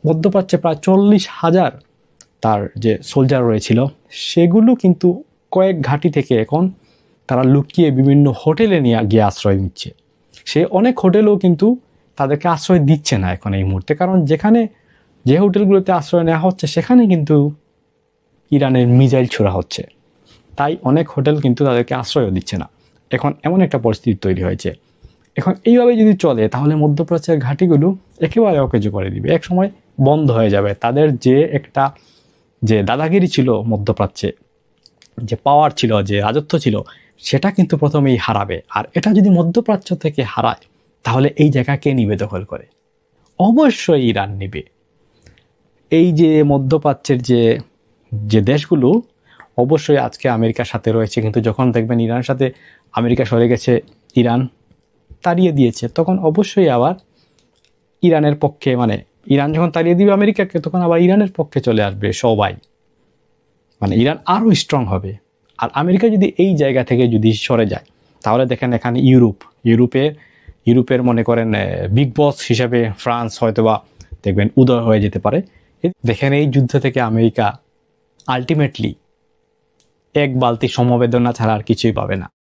মধ্যপ্রাচ্যে প্রায় 40,000 তার যে সোলজার রয়েছিল সেগুলো কিন্তু কয়েক ঘাঁটি থেকে এখন তারা লুকিয়ে বিভিন্ন হোটেলে নিয়ে গিয়ে আশ্রয় নিচ্ছে। সে অনেক হোটেলও কিন্তু তাদেরকে আশ্রয় দিচ্ছে না এখন এই মুহূর্তে, কারণ যে হোটেলগুলোতে আশ্রয় নেওয়া হচ্ছে সেখানে কিন্তু ইরানের মিসাইল ছোড়া হচ্ছে, তাই অনেক হোটেল কিন্তু তাদেরকে আশ্রয়ও দিচ্ছে না। এখন এমন একটা পরিস্থিতি তৈরি হয়েছে। এখন এইভাবে যদি চলে তাহলে মধ্যপ্রাচ্যের ঘাঁটিগুলো একেবারে অকেজো করে দিবে, এক সময় বন্ধ হয়ে যাবে। তাদের যে দাদাগিরি ছিল মধ্যপ্রাচ্যে, যে পাওয়ার ছিল, যে রাজত্ব ছিল, সেটা কিন্তু প্রথমেই হারাবে। আর এটা যদি মধ্যপ্রাচ্য থেকে হারায় তাহলে এই জায়গা কে নিবে দখল করে? অবশ্যই ইরান নিবে। এই যে মধ্যপ্রাচ্যের যে দেশগুলো অবশ্যই আজকে আমেরিকার সাথে রয়েছে, কিন্তু যখন দেখবেন ইরানের সাথে আমেরিকা সরে গেছে, ইরান তাড়িয়ে দিয়েছে, তখন অবশ্যই আবার ইরানের পক্ষে, মানে ইরান যখন তাড়িয়ে দিবে আমেরিকাকে, তখন আবার ইরানের পক্ষে চলে আসবে সবাই। মানে ইরান আরও স্ট্রং হবে। আর আমেরিকা যদি এই জায়গা থেকে যদি সরে যায় তাহলে দেখেন এখানে ইউরোপের মনে করেন বিগ বস হিসেবে ফ্রান্স হয়তোবা দেখবেন উদয় হয়ে যেতে পারে। দেখেন এই যুদ্ধ থেকে আমেরিকা আলটিমেটলি এক বালতি সমবেদনা ছাড়া আর কিছুই পাবে না।